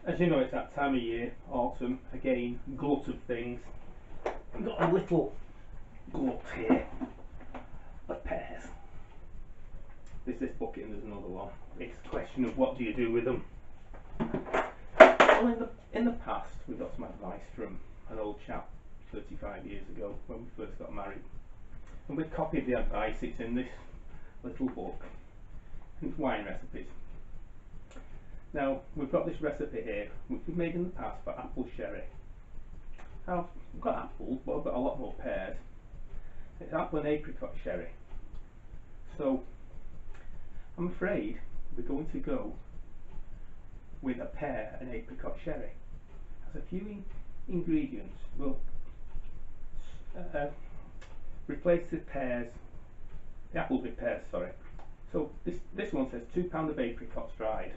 As you know, it's that time of year, autumn, again, glut of things. I've got a little glut here of pears. There's this bucket and there's another one. It's a question of what do you do with them. Well, in the past, we got some advice from an old chap 35 years ago when we first got married. And we copied the advice. It's in this little book. It's wine recipes. Now, we've got this recipe here, which we've made in the past for apple sherry. Now, we've got apples, but I've got a lot more pears. It's apple and apricot sherry. So, I'm afraid we're going to go with a pear and apricot sherry. It has a few ingredients. We'll replace the apples with pears, sorry. So this one says 2 pounds of apricots dried.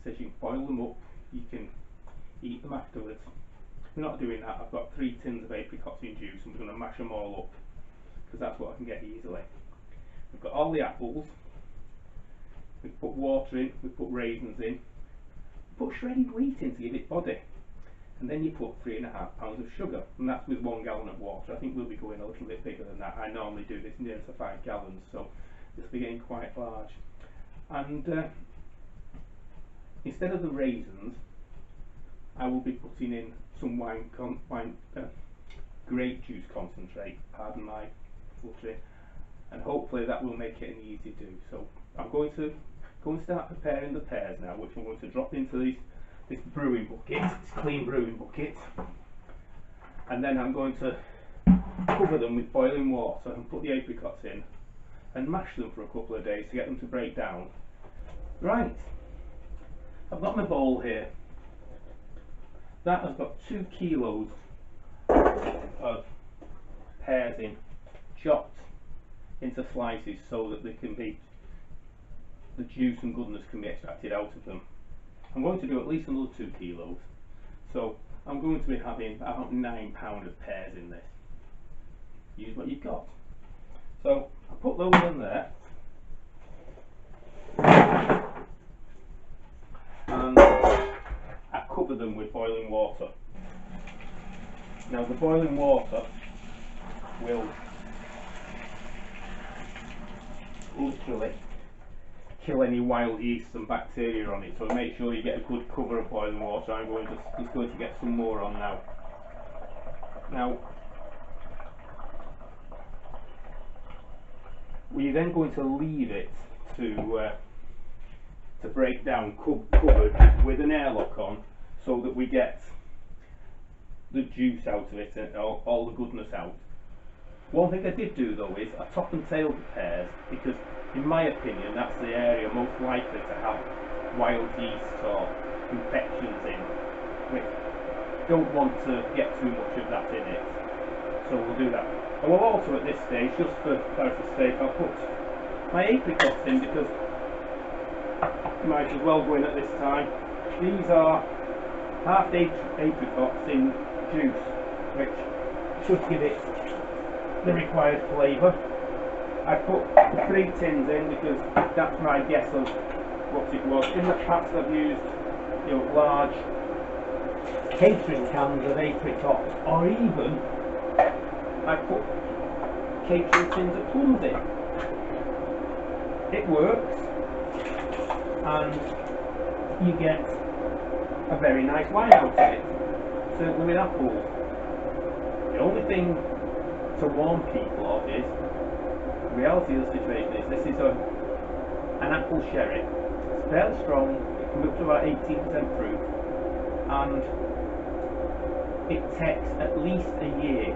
It says you can boil them up, you can eat them afterwards. We're not doing that. I've got 3 tins of apricots in juice and we're going to mash them all up because that's what I can get easily. We've got all the apples, we put water in, we put raisins in, we put shredded wheat in to give it body, and then you put 3.5 pounds of sugar, and that's with 1 gallon of water. I think we'll be going a little bit bigger than that. I normally do this near to 5 gallons, so this will be getting quite large. And instead of the raisins, I will be putting in some grape juice concentrate, pardon my fluttering, and hopefully that will make it an easy do. So I'm going to start preparing the pears now, which I'm going to drop into this brewing bucket, this clean brewing bucket, and then I'm going to cover them with boiling water and put the apricots in and mash them for a couple of days to get them to break down. Right, I've got my bowl here. That has got 2 kilos of pears in, chopped into slices so that the juice and goodness can be extracted out of them. I'm going to do at least another 2 kilos, so I'm going to be having about 9 pounds of pears in this. Use what you've got. So I put those in there, and I cover them with boiling water. Now the boiling water will literally kill any wild yeast and bacteria on it, so make sure you get a good cover of boiling water. I'm just going to get some more on now. Now we're then going to leave it to break down, covered with an airlock on, so that we get the juice out of it and all the goodness out. One thing I did do though is I top and tailed the pears, because in my opinion that's the area most likely to have wild yeast or infections in. We don't want to get too much of that in it, so we'll do that. I will also at this stage, just for clarity's sake, I'll put my apricots in, because you might as well go in at this time. These are half apricots in juice, which should give it the required flavour. I put 3 tins in because that's my guess of what it was. In the past I've used large catering cans of apricots, or even I put catering tins of plums in. It works, and you get a very nice wine out of it, certainly with apples. The only thing to warn people of is, the reality of the situation is, this is an apple sherry. It's fairly strong, it can be up to about 18% fruit, and it takes at least a year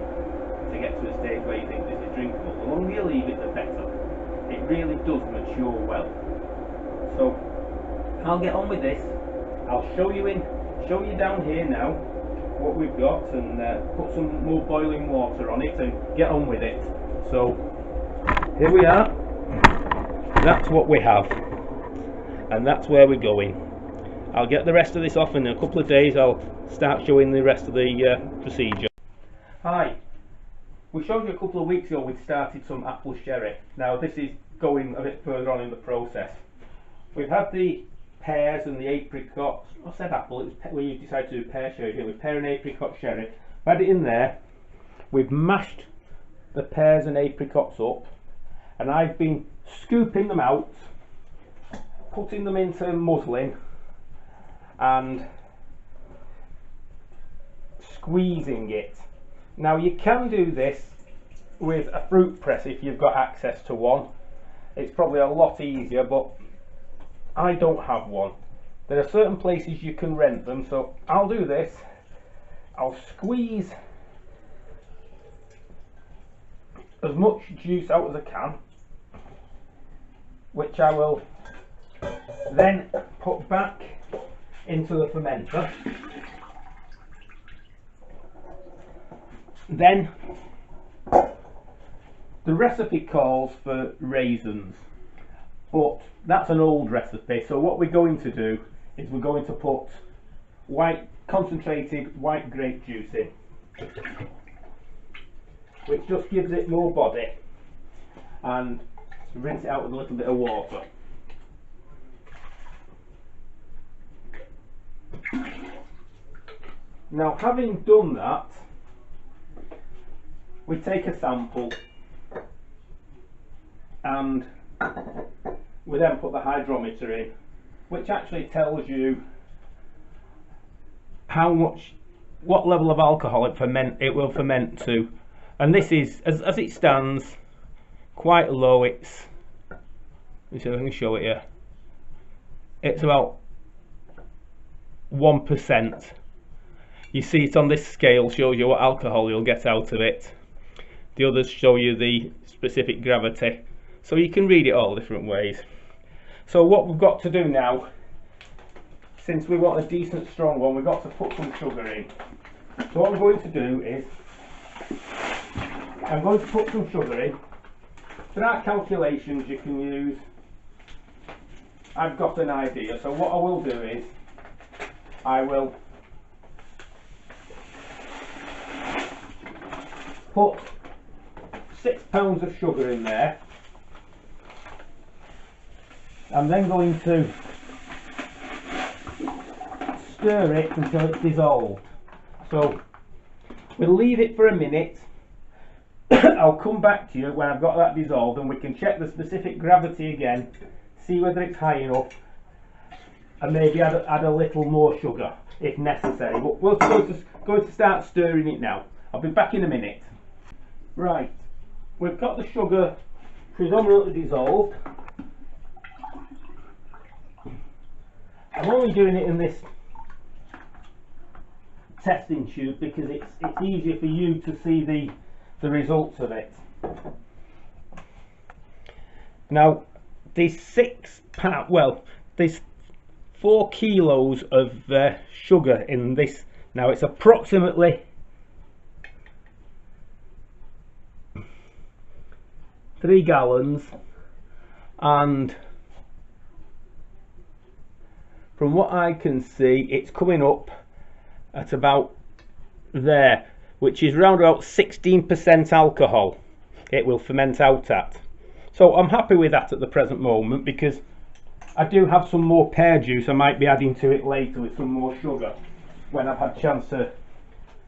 to get to a stage where you think this is drinkable. The longer you leave it, the better. It really does mature well. So I'll get on with this. I'll show you down here now what we've got, and put some more boiling water on it and get on with it. So here we are. That's what we have, and that's where we're going. I'll get the rest of this off, and in a couple of days I'll start showing the rest of the procedure. Hi, we showed you a couple of weeks ago we'd started some apple sherry. Now this is going a bit further on in the process. We've had the pears and the apricots. I said apple, it was we decided to do pear sherry, didn't we? Pear and apricot sherry. We had it in there. We've mashed the pears and apricots up, and I've been scooping them out, putting them into muslin and squeezing it. Now you can do this with a fruit press if you've got access to one. It's probably a lot easier, but I don't have one. There are certain places you can rent them, so I'll do this. I'll squeeze as much juice out as I can, which I will then put back into the fermenter. Then the recipe calls for raisins, but that's an old recipe, so what we're going to do is we're going to put concentrated white grape juice in, which just gives it more body, and rinse it out with a little bit of water. Now, having done that, we take a sample and we then put the hydrometer in, which actually tells you what level of alcohol it will ferment to. And this is, as it stands, quite low. It's, let me see if I can show it here. It's about 1%. You see it on this scale, shows you what alcohol you'll get out of it. The others show you the specific gravity. So you can read it all different ways. So what we've got to do now, since we want a decent strong one, we've got to put some sugar in. So what I'm going to do is, I'm going to put some sugar in. There are calculations you can use. I've got an idea. So what I will do is, I will put 6 pounds of sugar in there. I'm then going to stir it until it's dissolved. So we'll leave it for a minute. I'll come back to you when I've got that dissolved, and we can check the specific gravity again, see whether it's high enough, and maybe add a little more sugar if necessary. But we're going to start stirring it now. I'll be back in a minute. Right, we've got the sugar predominantly dissolved. I'm only doing it in this testing tube because it's easier for you to see the results of it. Now, there's 4 kilos of sugar in this. Now it's approximately 3 gallons, and from what I can see, it's coming up at about there, which is around about 16% alcohol it will ferment out at. So I'm happy with that at the present moment, because I do have some more pear juice I might be adding to it later with some more sugar when I've had a chance to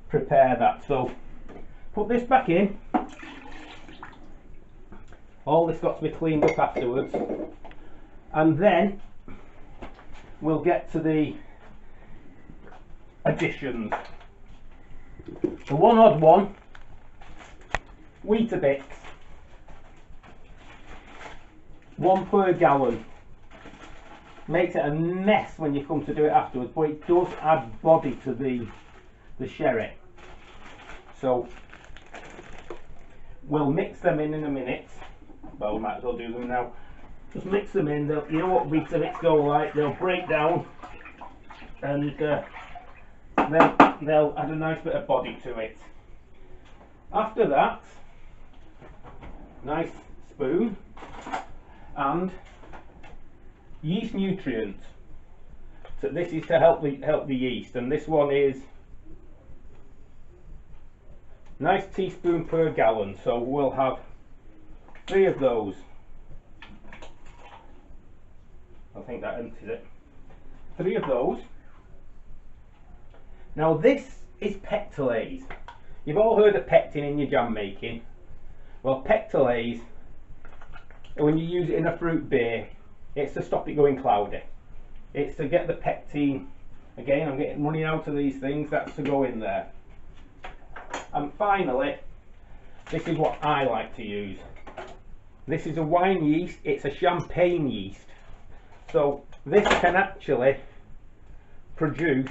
prepare that. So put this back in. All this got to be cleaned up afterwards, and then we'll get to the additions. The one odd one, Weetabix, 1 per gallon. Makes it a mess when you come to do it afterwards, but it does add body to the sherry. So we'll mix them in a minute. Well, we might as well do them now. Just mix them in. You know what Weetabix go like, they'll break down, and then they'll add a nice bit of body to it. After that, nice spoon and yeast nutrient. So this is to help the yeast, and this one is nice teaspoon per gallon. So we'll have 3 of those. I think that empties it. 3 of those. Now this is pectolase. You've all heard of pectin in your jam making. Well, pectolase, when you use it in a fruit beer, it's to stop it going cloudy. It's to get the pectin, again I'm getting running out of these things, that's to go in there. And finally, this is what I like to use. This is a wine yeast, it's a champagne yeast. So this can actually produce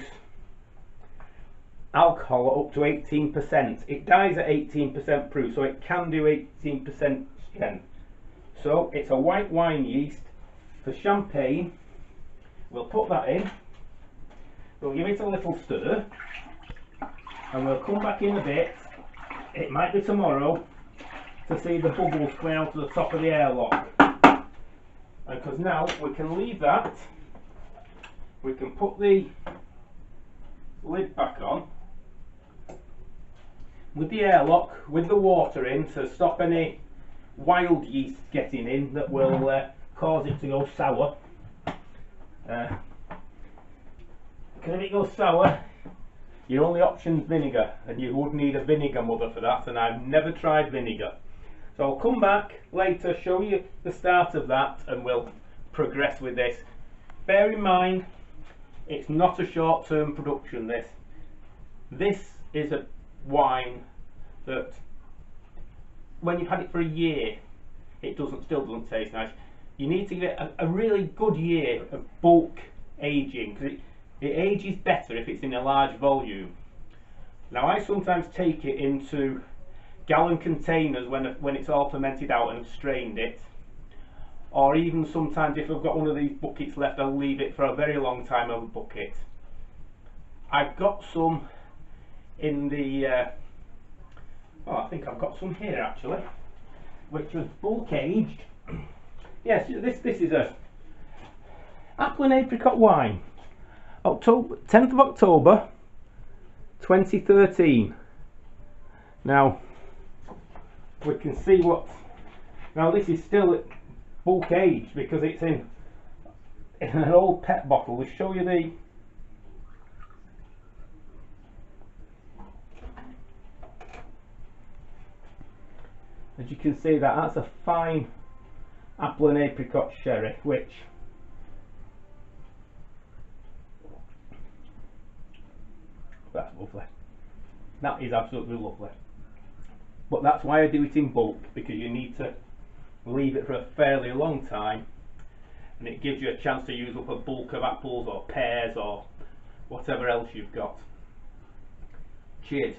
alcohol up to 18%. It dies at 18% proof, so it can do 18% strength. So it's a white wine yeast for champagne. We'll put that in, we'll give it a little stir, and we'll come back in a bit, it might be tomorrow, to see the bubbles coming out of the top of the airlock. Because now we can leave that, we can put the lid back on with the airlock, with the water in to stop any wild yeast getting in that will cause it to go sour. Because if it goes sour, your only option is vinegar, and you would need a vinegar mother for that, and I've never tried vinegar. So I'll come back later, show you the start of that, and we'll progress with this. Bear in mind, it's not a short-term production, this. This is a wine that, when you've had it for a year, it still doesn't taste nice. You need to get a really good year of bulk aging, because it ages better if it's in a large volume. Now I sometimes take it into gallon containers when it's all fermented out and I've strained it, or even sometimes if I've got one of these buckets left, I'll leave it for a very long time over bucket. I've got some in the oh, I think I've got some here actually, which was bulk aged. Yes, this is a apple and apricot wine, October 10th of October 2013. Now we can see what, now this is still bulk aged because it's in an old pet bottle. We'll show you the, as you can see that's a fine apple and apricot sherry, which that's lovely. That is absolutely lovely. But that's why I do it in bulk, because you need to leave it for a fairly long time, and it gives you a chance to use up a bulk of apples or pears or whatever else you've got. Cheers.